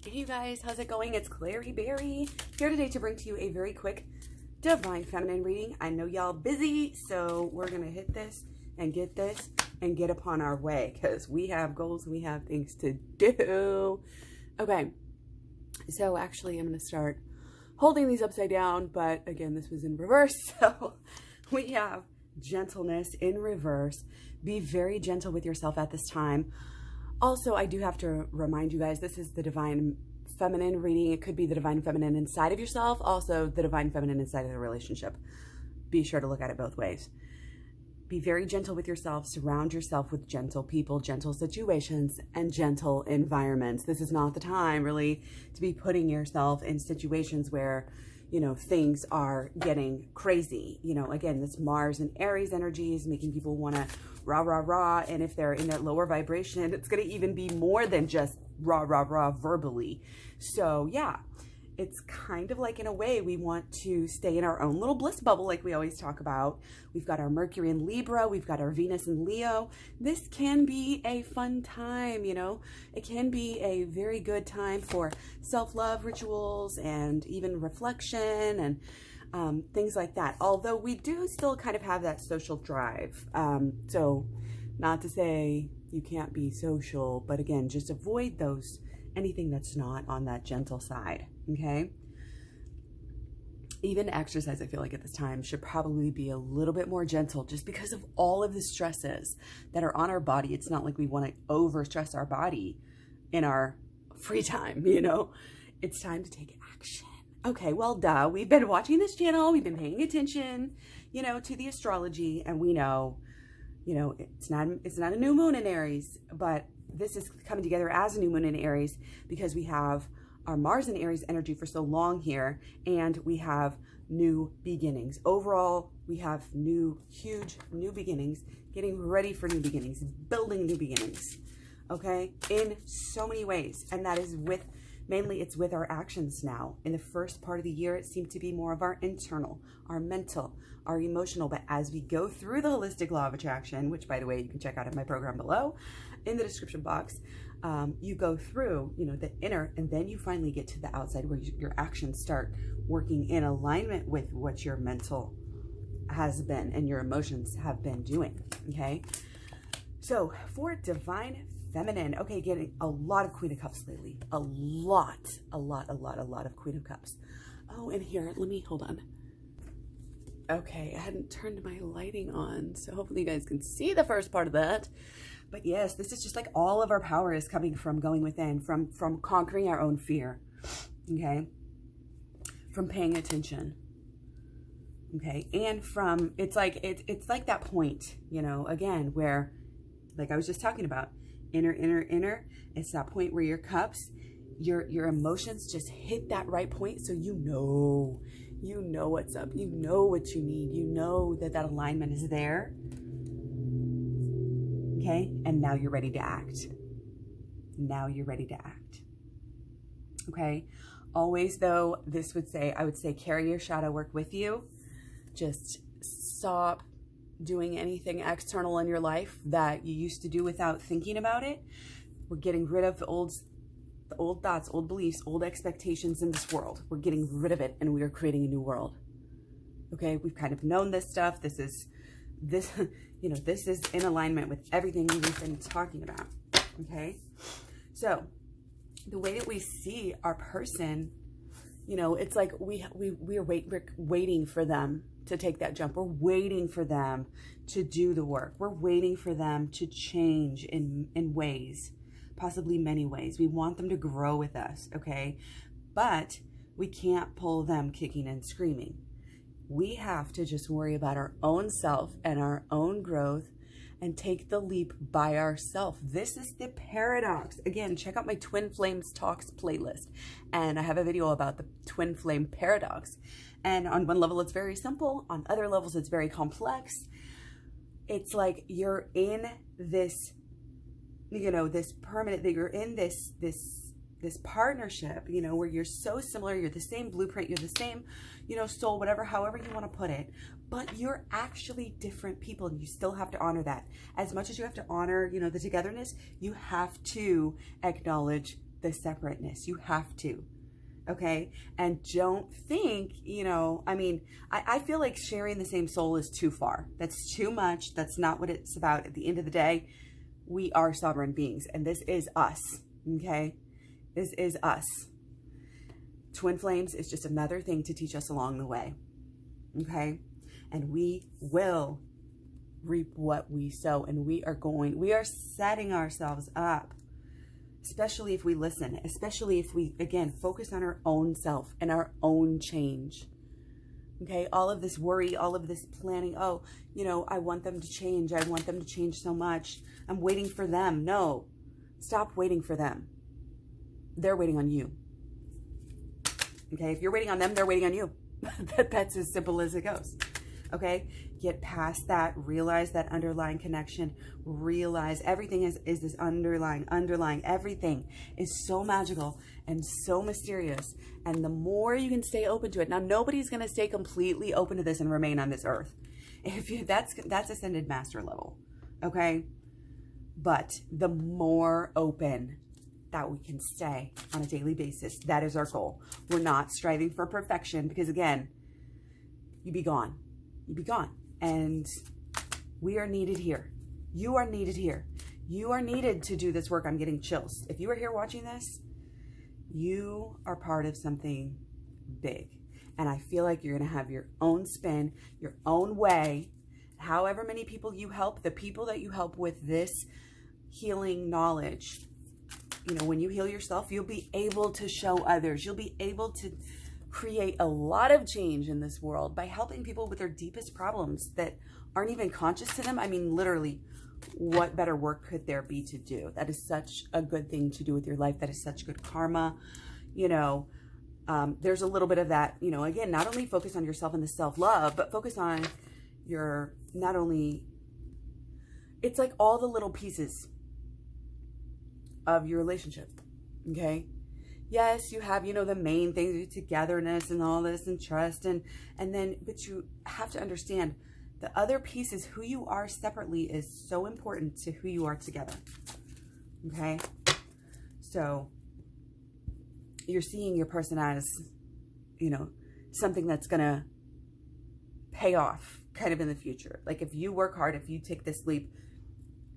Hey you guys, how's it going? It's Klaireeberry here today to bring to you a very quick Divine Feminine reading. I know y'all busy, so we're going to hit this and get upon our way because we have goals, we have things to do. Okay, so actually I'm going to start holding these upside down, but again, this was in reverse. So we have gentleness in reverse. Be very gentle with yourself at this time. Also, I do have to remind you guys, this is the Divine Feminine reading. It could be the Divine Feminine inside of yourself, also the Divine Feminine inside of the relationship. Be sure to look at it both ways. Be very gentle with yourself. Surround yourself with gentle people, gentle situations, and gentle environments. This is not the time, really, to be putting yourself in situations where, you know, things are getting crazy. You know, again, this Mars and Aries energy is making people want to rah, rah, rah. And if they're in that lower vibration, it's going to even be more than just rah, rah, rah verbally. So yeah, it's kind of like, in a way, we want to stay in our own little bliss bubble like we always talk about. We've got our Mercury in Libra. We've got our Venus in Leo. This can be a fun time, you know. It can be a very good time for self-love rituals and even reflection and things like that. Although we do still kind of have that social drive. So not to say you can't be social, but again, just avoid anything that's not on that gentle side, okay? Even exercise, I feel like at this time, should probably be a little bit more gentle just because of all of the stresses that are on our body. It's not like we want to overstress our body in our free time, you know? It's time to take action. Okay, well, duh. We've been watching this channel. We've been paying attention, you know, to the astrology, and we know, you know, it's not a new moon in Aries, but this is coming together as a new moon in Aries because we have our Mars and Aries energy for so long here, and we have new beginnings. Overall, we have huge new beginnings, getting ready for new beginnings, building new beginnings, okay, in so many ways. And that is mainly it's with our actions now. In the first part of the year, it seemed to be more of our internal, our mental, our emotional. But as we go through the holistic law of attraction, which, by the way, you can check out in my program below in the description box, you go through, you know, the inner, and then you finally get to the outside where your actions start working in alignment with what your mental has been and your emotions have been doing, okay? So for Divine Feminine, okay, getting a lot of Queen of Cups lately. A lot of Queen of Cups. Oh, and here, hold on. Okay, I hadn't turned my lighting on, so hopefully you guys can see the first part of that. But yes, this is just like all of our power is coming from going within, from conquering our own fear, okay? From paying attention, okay? And from, it's like that point, you know, again, where, like I was just talking about, inner, it's that point where your cups, your emotions just hit that right point, so you know what's up, you know what you need, you know that alignment is there, okay? And now you're ready to act. Okay? Always, though, I would say carry your shadow work with you. Just stop doing anything external in your life that you used to do without thinking about it. We're getting rid of the old thoughts, old beliefs, old expectations in this world. We're getting rid of it, and we are creating a new world. Okay, we've kind of known this stuff. This is in alignment with everything we've been talking about. Okay, so the way that we see our person, you know, it's like we're waiting for them to take that jump. We're waiting for them to do the work. We're waiting for them to change in ways, possibly many ways. We want them to grow with us, okay? But we can't pull them kicking and screaming. We have to just worry about our own self and our own growth and take the leap by ourselves. This is the paradox. Again, check out my Twin Flames Talks playlist. And I have a video about the Twin Flame paradox. And on one level, it's very simple. On other levels, it's very complex. It's like you're in this, you know, this permanent, that you're in this partnership, you know, where you're so similar, you're the same blueprint, you're the same, you know, soul, whatever, however you want to put it, but you're actually different people, and you still have to honor that. As much as you have to honor, you know, the togetherness, you have to acknowledge the separateness. You have to. Okay? And don't think, I feel like sharing the same soul is too far. That's too much. That's not what it's about. At the end of the day, we are sovereign beings, and this is us. Okay? This is us. Twin flames is just another thing to teach us along the way. Okay? And we will reap what we sow, and we are setting ourselves up, especially if we listen, especially if we, again, focus on our own self and our own change. Okay? All of this worry, all of this planning, I want them to change. I want them to change so much. I'm waiting for them. No, stop waiting for them. They're waiting on you. Okay? If you're waiting on them, they're waiting on you. That's as simple as it goes. Okay? Get past that. Realize that underlying connection. Realize everything is this underlying. Everything is so magical and so mysterious. And the more you can stay open to it. Now, nobody's going to stay completely open to this and remain on this earth. That's ascended master level. Okay? But the more open that we can stay on a daily basis, that is our goal. We're not striving for perfection, because again, you'd be gone. You'd be gone. And we are needed here. You are needed here. You are needed to do this work. I'm getting chills. If you are here watching this, you are part of something big. And I feel like you're going to have your own spin, your own way. However many people you help, the people that you help with this healing knowledge, when you heal yourself, you'll be able to show others. You'll be able to create a lot of change in this world by helping people with their deepest problems that aren't even conscious to them. I mean, literally, what better work could there be to do? That is such a good thing to do with your life. That is such good karma. There's a little bit of that, again, not only focus on yourself and the self-love, but focus on it's like all the little pieces of your relationship. Okay? Yes, you have, the main things, togetherness and all this and trust but you have to understand the other pieces. Who you are separately is so important to who you are together. Okay? So you're seeing your person as, something that's going to pay off kind of in the future. Like if you work hard, if you take this leap,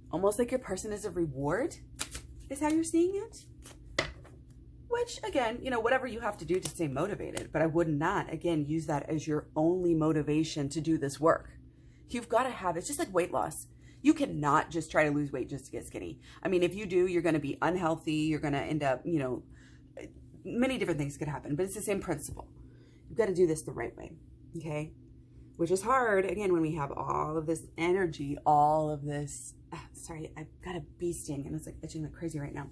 almost like your person is a reward is how you're seeing it. Which, again, whatever you have to do to stay motivated. But I would not, again, use that as your only motivation to do this work. You've got to have, it's just like weight loss. You cannot just try to lose weight just to get skinny. I mean, if you do, you're going to be unhealthy. You're going to end up, many different things could happen. But it's the same principle. You've got to do this the right way. Okay? Which is hard, again, when we have all of this energy, all of this, sorry, I've got a bee sting and it's like itching like crazy right now.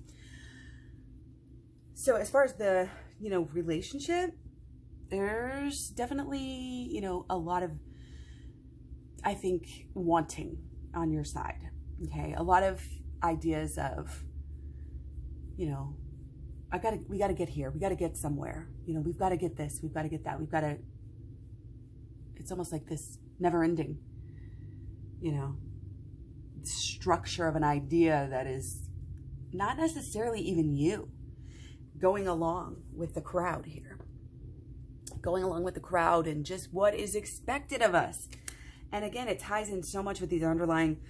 So as far as the, relationship, there's definitely, a lot of, I think, wanting on your side. Okay. A lot of ideas of, we got to get here. We got to get somewhere. We've got to get this. We've got to get that. We've got to, it's almost like this never ending, structure of an idea that is not necessarily even you. Going along with the crowd here. Going along with the crowd and just what is expected of us. And again, it ties in so much with these underlying,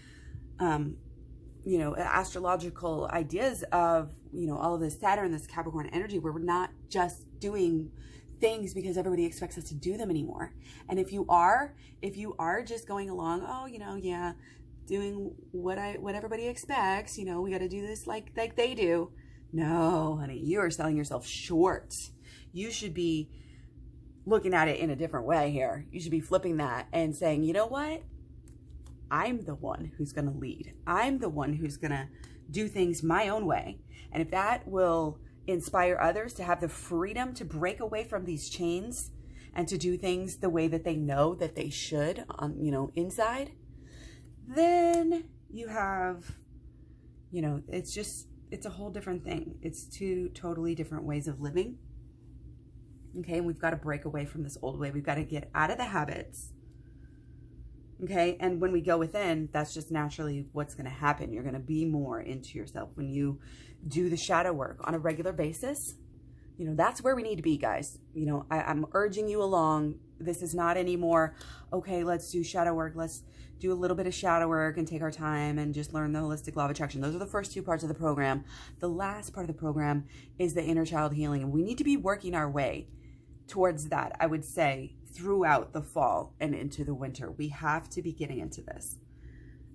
astrological ideas of, all of this Saturn, this Capricorn energy, where we're not just doing things because everybody expects us to do them anymore. And if you are just going along, doing what everybody expects, we got to do this like they do. No, honey, you are selling yourself short. You should be looking at it in a different way here. You should be flipping that and saying, you know what? I'm the one who's going to lead. I'm the one who's going to do things my own way. And if that will inspire others to have the freedom to break away from these chains and to do things the way that they know that they should, inside, then you have, it's a whole different thing. It's two totally different ways of living. Okay, and we've got to break away from this old way. We've got to get out of the habits Okay. And when we go within, that's just naturally what's going to happen. You're going to be more into yourself when you do the shadow work on a regular basis. You know, that's where we need to be, guys. You know, I'm urging you along. This is not anymore, okay, let's do shadow work. Let's do a little bit of shadow work and take our time and just learn the holistic law of attraction. Those are the first two parts of the program. The last part of the program is the inner child healing. And we need to be working our way towards that, I would say, throughout the fall and into the winter. We have to be getting into this,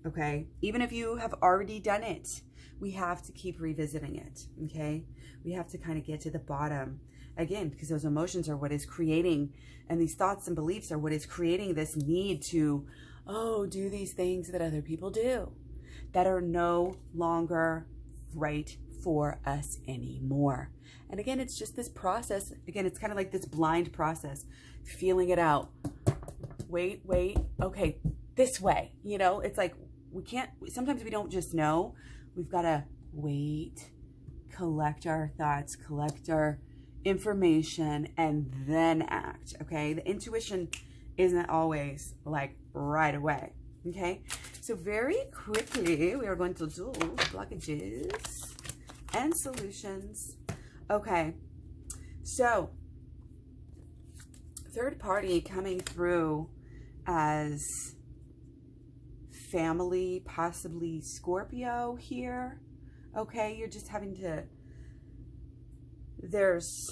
okay? Even if you have already done it, we have to keep revisiting it, okay? We have to kind of get to the bottom again, because those emotions are what is creating, and these thoughts and beliefs are what is creating this need to, oh, do these things that other people do that are no longer right for us anymore. And again, it's just this process. Again, it's kind of like this blind process, feeling it out. Wait, okay, this way. You know, it's like we can't, sometimes we don't just know. We've got to wait, collect our thoughts, collect our information, and then act, okay? The intuition isn't always like right away, okay? So very quickly, we are going to do blockages and solutions. Okay, so third party coming through as family, possibly Scorpio here, okay? You're just having to, there's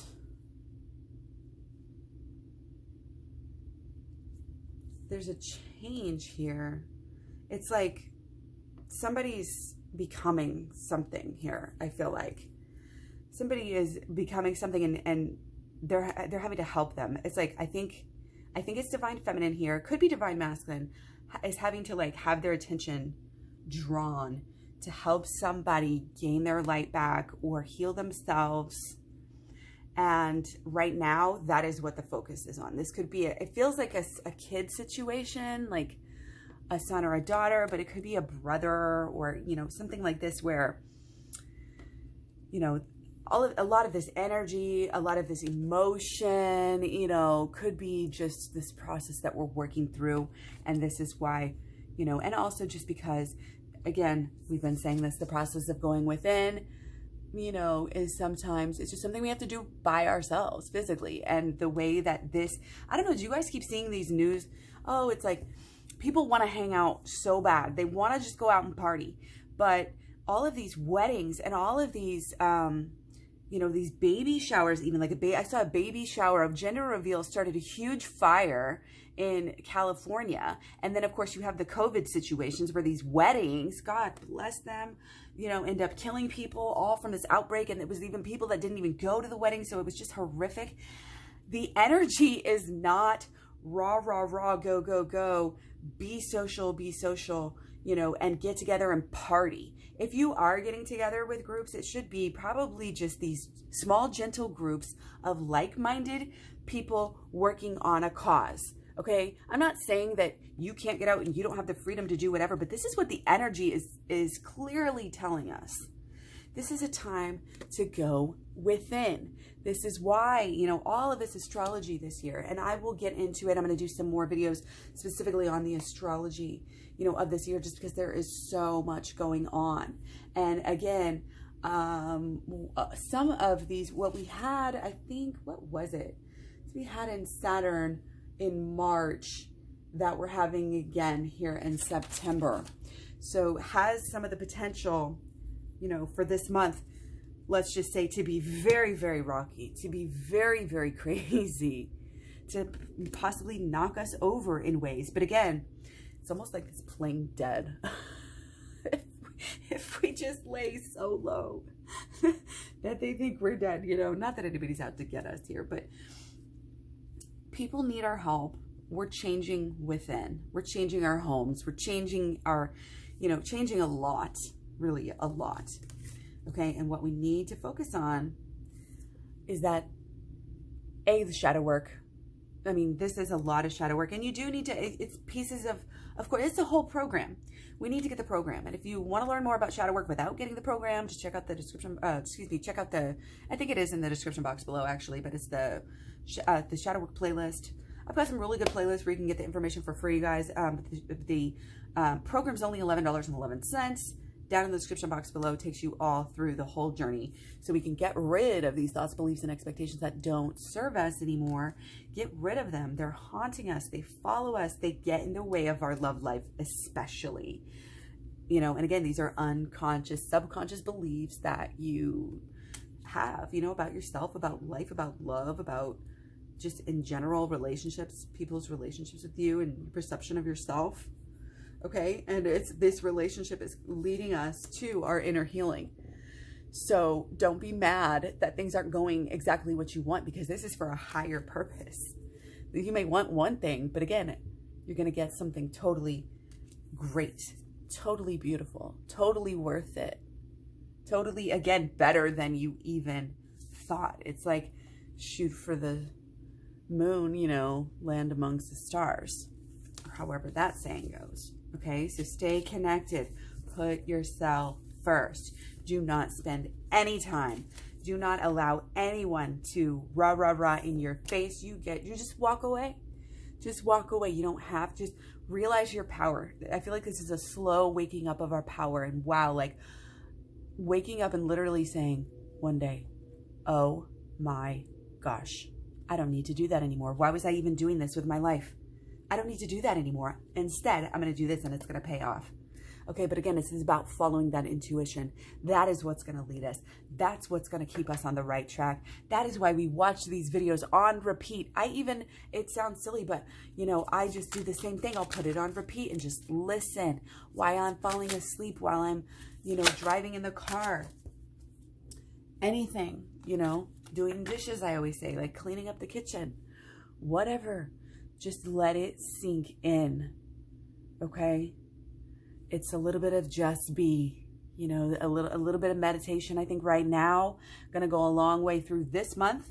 a change here. It's like somebody's becoming something here. I feel like somebody is becoming something, and they're having to help them. It's like, I think it's divine feminine here. Could be divine masculine, is having to like have their attention drawn to help somebody gain their light back or heal themselves. And right now, that is what the focus is on. This could be, it feels like a kid situation, like a son or a daughter, but it could be a brother or, you know, something like this where, you know, a lot of this energy, a lot of this emotion, you know, could be just this process that we're working through. And this is why, you know, and also just because, again, we've been saying this, the process of going within, you know, is sometimes it's just something we have to do by ourselves physically. And the way that this, I don't know, do you guys keep seeing these news? Oh, it's like people want to hang out so bad. They want to just go out and party. But all of these weddings and all of these, you know, these baby showers, even like I saw a baby shower of gender reveal started a huge fire in California. And then of course you have the COVID situations where these weddings, God bless them, you know, end up killing people all from this outbreak. And it was even people that didn't even go to the wedding. So it was just horrific. The energy is not rah, rah, rah, go, go, go, be social, you know, and get together and party. If you are getting together with groups, it should be probably just these small, gentle groups of like-minded people working on a cause. Okay, I'm not saying that you can't get out and you don't have the freedom to do whatever, but this is what the energy is clearly telling us. This is a time to go within. This is why, you know, all of this astrology this year, and I will get into it. I'm going to do some more videos specifically on the astrology, you know, of this year, just because there is so much going on. And again, some of these, what we had, I think, what was it? We had in Saturn in March that we're having again here in September. So has some of the potential, you know, for this month, let's just say, to be very, very rocky, to be very, very crazy, to possibly knock us over in ways. But again, it's almost like it's playing dead. If we just lay so low that they think we're dead, you know, not that anybody's out to get us here, but people need our help. We're changing within. We're changing our homes. We're changing our, you know, changing a lot, really a lot. Okay, and what we need to focus on is that, the shadow work. I mean, this is a lot of shadow work, and you do need to, it's pieces of course, it's a whole program. We need to get the program. And if you want to learn more about shadow work without getting the program, just check out the description, check out the, I think it is in the description box below actually, but it's the shadow work playlist. I've got some really good playlists where you can get the information for free, guys. The program's only $11.11. Down in the description box below takes you all through the whole journey. So we can get rid of these thoughts, beliefs, and expectations that don't serve us anymore. Get rid of them. They're haunting us. They follow us. They get in the way of our love life, especially. You know, and again, these are unconscious, subconscious beliefs that you have, you know, about yourself, about life, about love, about just in general relationships, people's relationships with you and perception of yourself. Okay. And this relationship is leading us to our inner healing. So don't be mad that things aren't going exactly what you want, because this is for a higher purpose. You may want one thing, but again, you're going to get something totally great, totally beautiful, totally worth it. Totally, again, better than you even thought. It's like shoot for the moon, you know, land amongst the stars, or however that saying goes. Okay, so stay connected. Put yourself first. Do not spend any time. Do not allow anyone to rah, rah, rah in your face. You just walk away. Just walk away. You don't have to. Just realize your power. I feel like this is a slow waking up of our power. And wow, like waking up and literally saying one day, oh my gosh, I don't need to do that anymore. Why was I even doing this with my life? I don't need to do that anymore. Instead, I'm going to do this and it's going to pay off. Okay, but again, this is about following that intuition. That is what's going to lead us. That's what's going to keep us on the right track. That is why we watch these videos on repeat. It sounds silly, but you know, I just do the same thing. I'll put it on repeat and just listen while I'm falling asleep, while I'm, you know, driving in the car. Anything, you know, doing dishes, I always say, like cleaning up the kitchen, whatever. Just let it sink in, okay? It's a little bit of just be, you know, a little bit of meditation. I think right now, gonna go a long way through this month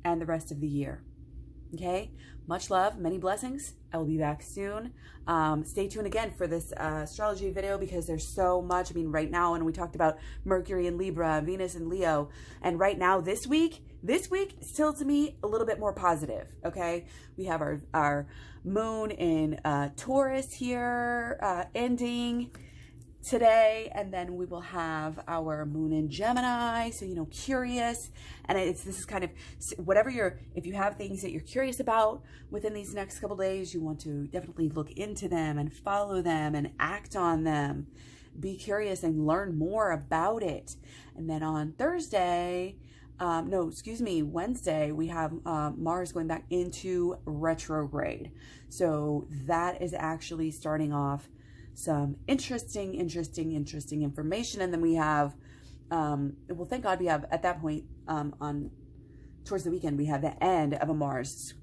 and the rest of the year, okay? Much love, many blessings. I will be back soon. Stay tuned again for this astrology video, because there's so much. I mean, right now, and we talked about Mercury in Libra, Venus in Leo, and right now, this week, still to me, a little bit more positive, okay? We have our moon in Taurus here, ending today, and then we will have our moon in Gemini, so, you know, curious, and this is kind of whatever if you have things that you're curious about within these next couple days, you want to definitely look into them and follow them and act on them. Be curious and learn more about it. And then on Wednesday, we have Mars going back into retrograde. So that is actually starting off some interesting information. And then we have, well, thank God we have, at that point, towards the weekend, we have the end of a Mars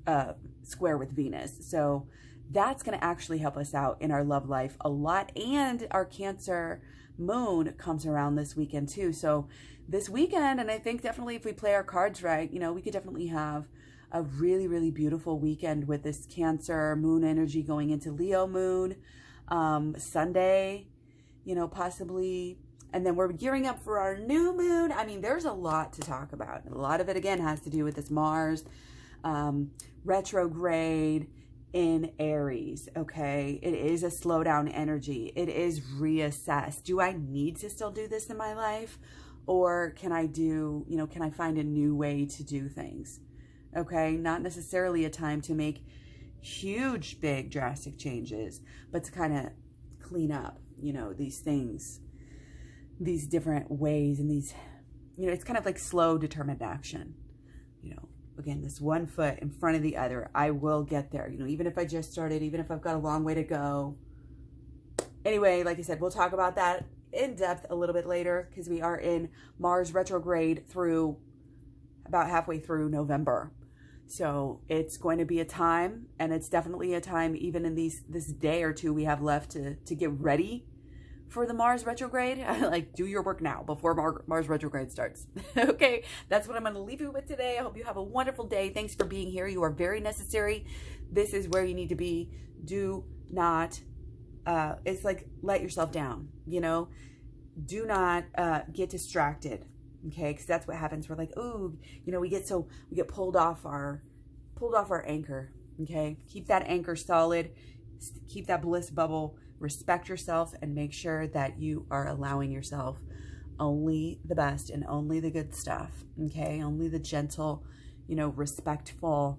square with Venus. So that's going to actually help us out in our love life a lot. And our Cancer moon comes around this weekend too. So this weekend, and I think definitely if we play our cards right, you know, we could definitely have a really beautiful weekend with this Cancer moon energy going into Leo moon. Sunday, you know, possibly. And then we're gearing up for our new moon. I mean, there's a lot to talk about. A lot of it, again, has to do with this Mars retrograde in Aries, okay? It is a slowdown energy. It is reassess. Do I need to still do this in my life? Or can I can I find a new way to do things? Okay, not necessarily a time to make huge, big, drastic changes, but to kind of clean up, you know, these things, these different ways, and these, you know, it's kind of like slow, determined action. You know, again, this one foot in front of the other. I will get there, you know, even if I just started, even if I've got a long way to go. Anyway, like I said, we'll talk about that in depth a little bit later, because we are in Mars retrograde through about halfway through November. So it's going to be a time, and it's definitely a time, even in this day or two we have left to get ready for the Mars retrograde. Like, do your work now before Mars retrograde starts. Okay, that's what I'm going to leave you with today. I hope you have a wonderful day. Thanks for being here. You are very necessary. This is where you need to be. Do not, it's like, let yourself down, you know. Do not get distracted. Okay, because that's what happens. We're like, oh, you know, we get pulled off our anchor. Okay? Keep that anchor solid. Keep that bliss bubble. Respect yourself and make sure that you are allowing yourself only the best and only the good stuff. Okay? Only the gentle, you know, respectful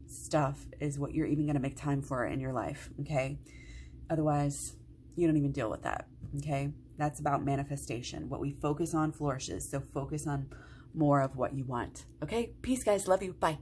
stuff is what you're even going to make time for in your life. Okay? Otherwise, you don't even deal with that. Okay? That's about manifestation. What we focus on flourishes. So focus on more of what you want. Okay? Peace, guys. Love you. Bye.